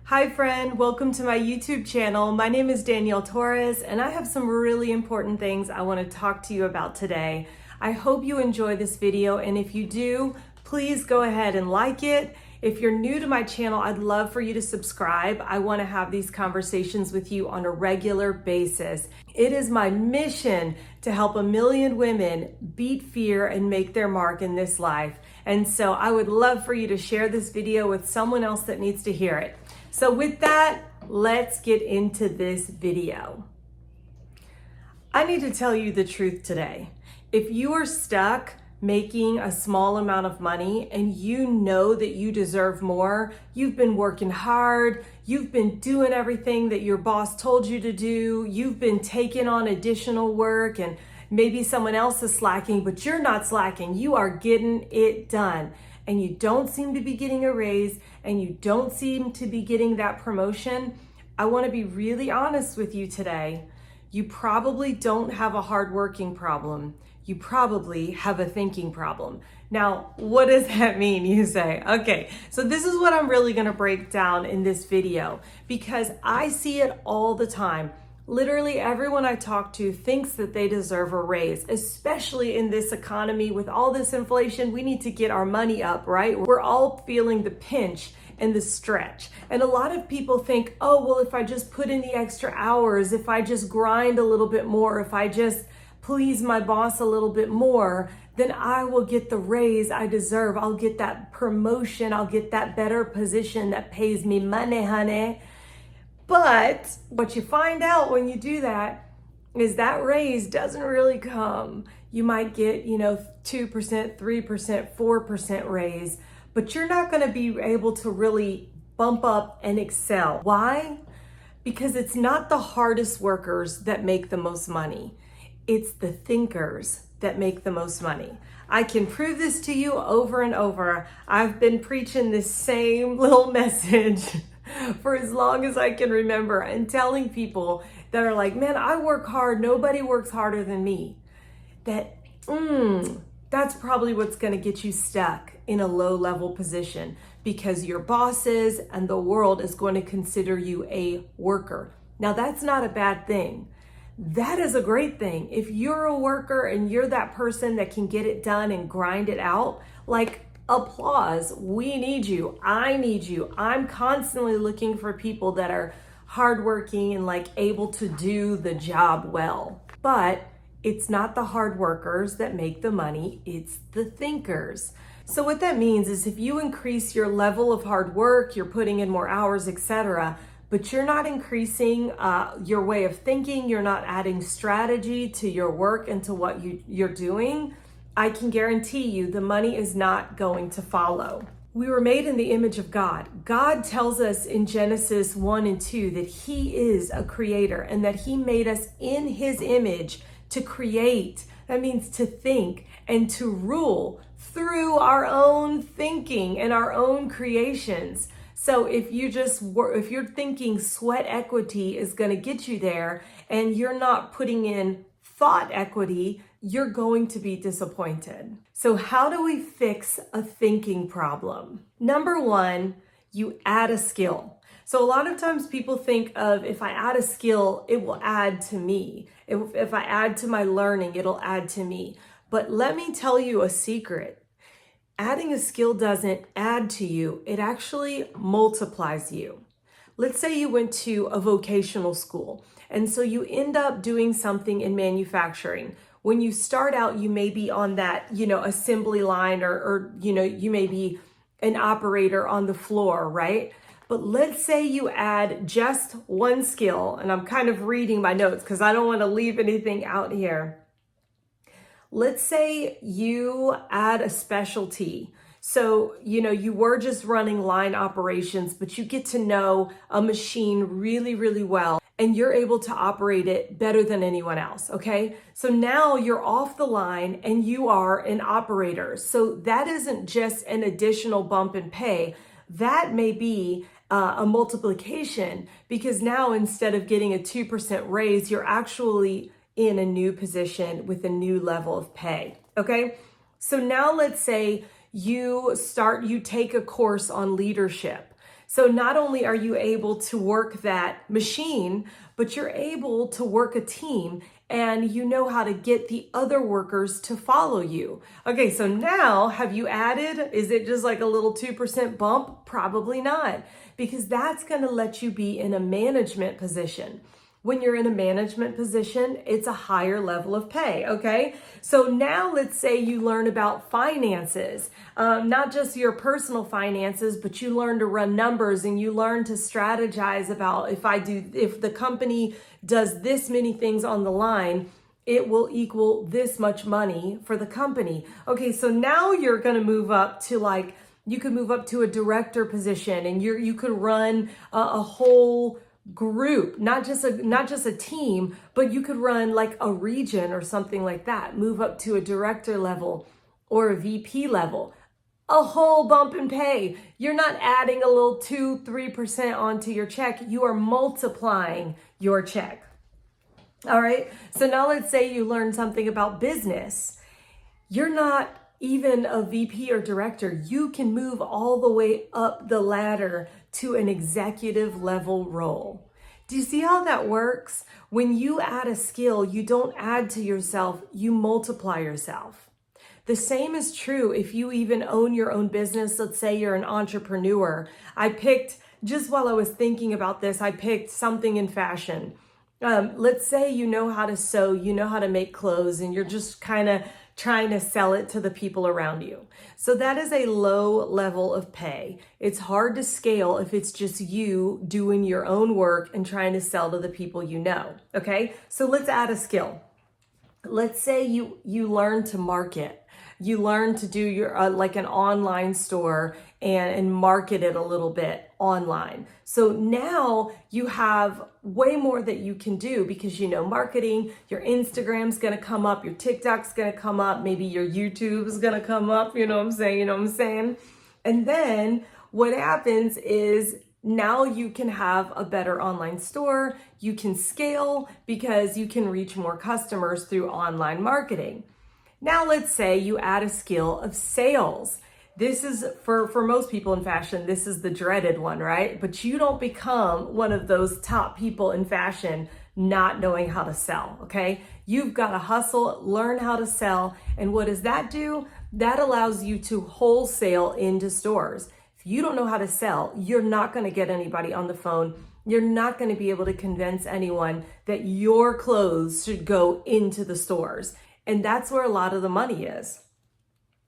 Hi friend, welcome to my YouTube channel. My name is Danielle Torrez and I have some really important things I want to talk to you about today. I hope you enjoy this video, and if you do, please go ahead and like it. If you're new to my channel, I'd love for you to subscribe. I want to have these conversations with you on a regular basis. It is my mission to help 1 million women beat fear and make their mark in this life. And so I would love for you to share this video with someone else that needs to hear it. So with that, let's get into this video. I need to tell you the truth today. If you are stuck making a small amount of money and you know that you deserve more, you've been working hard, you've been doing everything that your boss told you to do, you've been taking on additional work, and maybe someone else is slacking, but you're not slacking, you are getting it done. And you don't seem to be getting a raise, and you don't seem to be getting that promotion, I want to be really honest with you today. You probably don't have a hardworking problem. You probably have a thinking problem. Now, what does that mean, you say? Okay, so this is what I'm really going to break down in this video, because I see it all the time. Literally everyone I talk to thinks that they deserve a raise, especially in this economy with all this inflation. We need to get our money up, right? We're all feeling the pinch and the stretch. And a lot of people think, oh, well, if I just put in the extra hours, if I just grind a little bit more, if I just please my boss a little bit more, then I will get the raise I deserve. I'll get that promotion. I'll get that better position that pays me money, honey. But what you find out when you do that is that raise doesn't really come. You might get, 2%, 3%, 4% raise, but you're not going to be able to really bump up and excel. Why? Because it's not the hardest workers that make the most money. It's the thinkers that make the most money. I can prove this to you over and over. I've been preaching this same little message for as long as I can remember, and telling people that are like, man, I work hard. Nobody works harder than me. That's probably what's going to get you stuck in a low level position, because your bosses and the world is going to consider you a worker. Now, that's not a bad thing. That is a great thing. If you're a worker and you're that person that can get it done and grind it out, like, applause. We need you. I need you. I'm constantly looking for people that are hardworking and able to do the job well. But it's not the hard workers that make the money, it's the thinkers. So what that means is if you increase your level of hard work, you're putting in more hours, etc., but you're not increasing your way of thinking, you're not adding strategy to your work and to what you're doing, I can guarantee you the money is not going to follow. We were made in the image of God. God tells us in Genesis 1 and 2 that He is a creator and that He made us in His image to create. That means to think and to rule through our own thinking and our own creations. So if you're thinking sweat equity is going to get you there and you're not putting in thought equity, you're going to be disappointed. So how do we fix a thinking problem? Number one, you add a skill. So a lot of times people think of, if I add a skill, it will add to me. If I add to my learning, it'll add to me. But let me tell you a secret. Adding a skill doesn't add to you. It actually multiplies you. Let's say you went to a vocational school, and so you end up doing something in manufacturing. When you start out, you may be on that, assembly line or you may be an operator on the floor, right? But let's say you add just one skill, and I'm kind of reading my notes because I don't want to leave anything out here. Let's say you add a specialty. So, you were just running line operations, but you get to know a machine really, really well, and you're able to operate it better than anyone else, okay? So now you're off the line and you are an operator. So that isn't just an additional bump in pay. That may be a multiplication, because now instead of getting a 2% raise, you're actually in a new position with a new level of pay, okay? So now let's say you take a course on leadership. So not only are you able to work that machine, but you're able to work a team and you know how to get the other workers to follow you. Okay, so now have you added? Is it just like a little 2% bump? Probably not, because that's going to let you be in a management position. When you're in a management position, it's a higher level of pay, okay? So now let's say you learn about finances, not just your personal finances, but you learn to run numbers and you learn to strategize about if the company does this many things on the line, it will equal this much money for the company. Okay, so now you're gonna move up to you could move up to a director position and you could run a whole group, not just a team, but you could run like a region or something like that, move up to a director level or a VP level, a whole bump in pay. You're not adding a little 2-3% onto your check, you are multiplying your check. All right, so now let's say you learn something about business. You're not even a VP or director, you can move all the way up the ladder to an executive level role. Do you see how that works? When you add a skill, you don't add to yourself, you multiply yourself. The same is true if you even own your own business. Let's say you're an entrepreneur. Just while I was thinking about this, I picked something in fashion. Let's say you know how to sew, you know how to make clothes, and you're just kind of trying to sell it to the people around you. So that is a low level of pay. It's hard to scale if it's just you doing your own work and trying to sell to the people you know. Okay, so let's add a skill. Let's say you learn to market. You learn to do your like an online store and market it a little bit online. So now you have way more that you can do because you know marketing. Your Instagram's gonna come up, your TikTok's gonna come up, maybe your YouTube's gonna come up, you know what I'm saying? And then what happens is now you can have a better online store, you can scale because you can reach more customers through online marketing. Now let's say you add a skill of sales. This is for most people in fashion, this is the dreaded one, right? But you don't become one of those top people in fashion not knowing how to sell, okay? You've got to hustle, learn how to sell. And what does that do? That allows you to wholesale into stores. If you don't know how to sell, you're not going to get anybody on the phone. You're not going to be able to convince anyone that your clothes should go into the stores. And that's where a lot of the money is.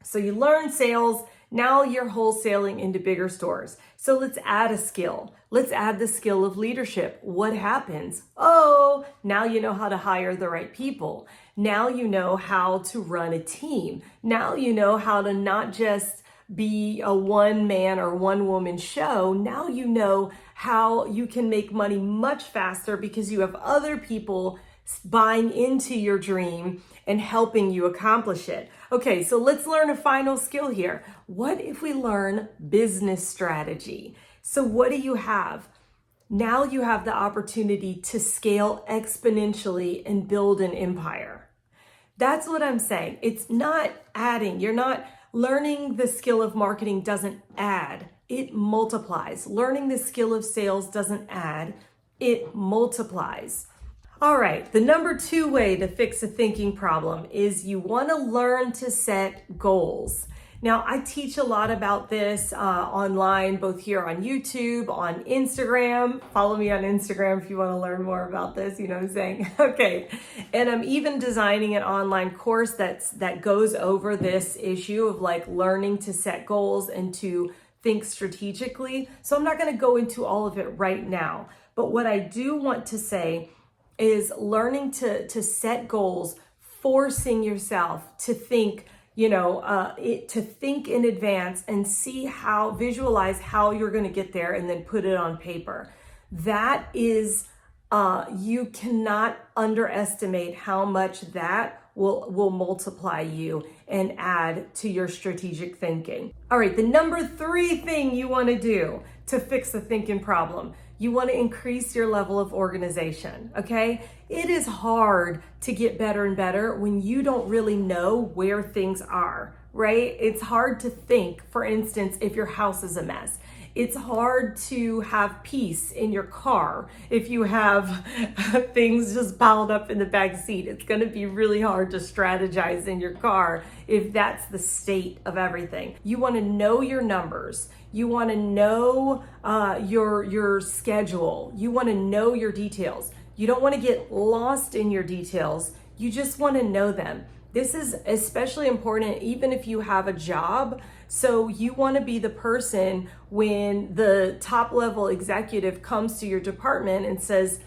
So you learn sales, now you're wholesaling into bigger stores. So let's add a skill. Let's add the skill of leadership. What happens? Oh, now you know how to hire the right people. Now you know how to run a team. Now you know how to not just be a one man or one woman show. Now you know how you can make money much faster because you have other people buying into your dream and helping you accomplish it. Okay, so let's learn a final skill here. What if we learn business strategy? So what do you have? Now you have the opportunity to scale exponentially and build an empire. That's what I'm saying. It's not adding. You're not learning the skill of marketing doesn't add, it multiplies. Learning the skill of sales doesn't add, it multiplies. All right, the number 2 way to fix a thinking problem is you want to learn to set goals. Now, I teach a lot about this online, both here on YouTube, on Instagram. Follow me on Instagram if you want to learn more about this, you know what I'm saying? Okay, and I'm even designing an online course that goes over this issue of like learning to set goals and to think strategically. So I'm not going to go into all of it right now, but what I do want to say is learning to set goals, forcing yourself to think, to think in advance and visualize how you're going to get there and then put it on paper. That is, you cannot underestimate how much that will multiply you and add to your strategic thinking. All right, the number 3 thing you want to do to fix the thinking problem. You want to increase your level of organization, okay? It is hard to get better and better when you don't really know where things are, right? It's hard to think, for instance, if your house is a mess. It's hard to have peace in your car if you have things just piled up in the back seat. It's going to be really hard to strategize in your car if that's the state of everything. You want to know your numbers. You want to know your schedule. You want to know your details. You don't want to get lost in your details. You just want to know them. This is especially important even if you have a job. So you want to be the person when the top level executive comes to your department and says,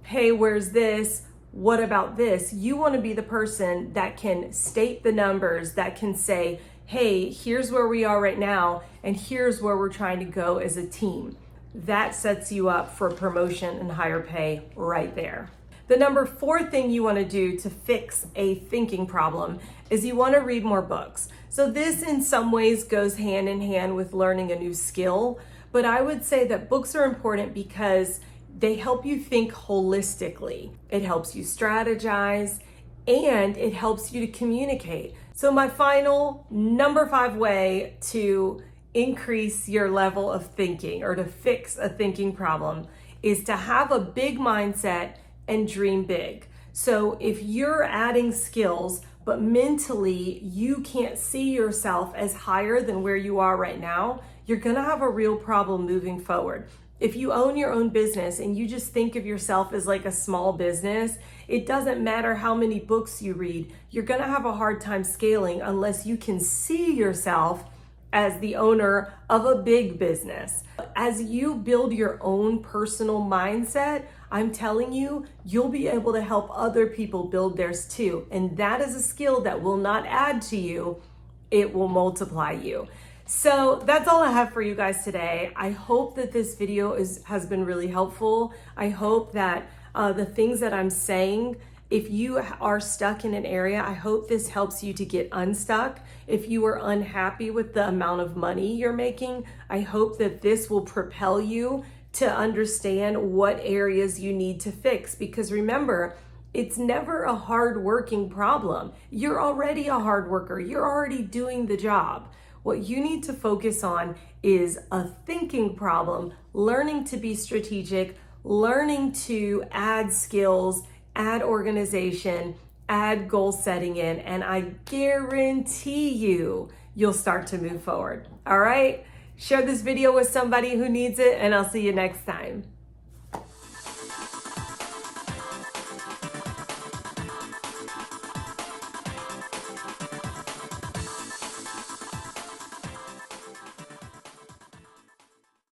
hey, where's this? What about this? You want to be the person that can state the numbers, that can say, hey, here's where we are right now, and here's where we're trying to go as a team. That sets you up for promotion and higher pay right there. The number 4 thing you want to do to fix a thinking problem is you want to read more books. So this in some ways goes hand in hand with learning a new skill, but I would say that books are important because they help you think holistically. It helps you strategize and it helps you to communicate. So my final number 5 way to increase your level of thinking or to fix a thinking problem is to have a big mindset and dream big. So if you're adding skills, but mentally you can't see yourself as higher than where you are right now, you're gonna have a real problem moving forward. If you own your own business and you just think of yourself as like a small business, it doesn't matter how many books you read, you're gonna have a hard time scaling unless you can see yourself as the owner of a big business. As you build your own personal mindset, I'm telling you, you'll be able to help other people build theirs too. And that is a skill that will not add to you, it will multiply you. So that's all I have for you guys today. I hope that this video has been really helpful. I hope that the things that I'm saying, if you are stuck in an area, I hope this helps you to get unstuck. If you are unhappy with the amount of money you're making, I hope that this will propel you to understand what areas you need to fix. Because remember, it's never a hard-working problem. You're already a hard worker. You're already doing the job. What you need to focus on is a thinking problem, learning to be strategic, learning to add skills, add organization, add goal setting in, and I guarantee you'll start to move forward. All right? Share this video with somebody who needs it, and I'll see you next time.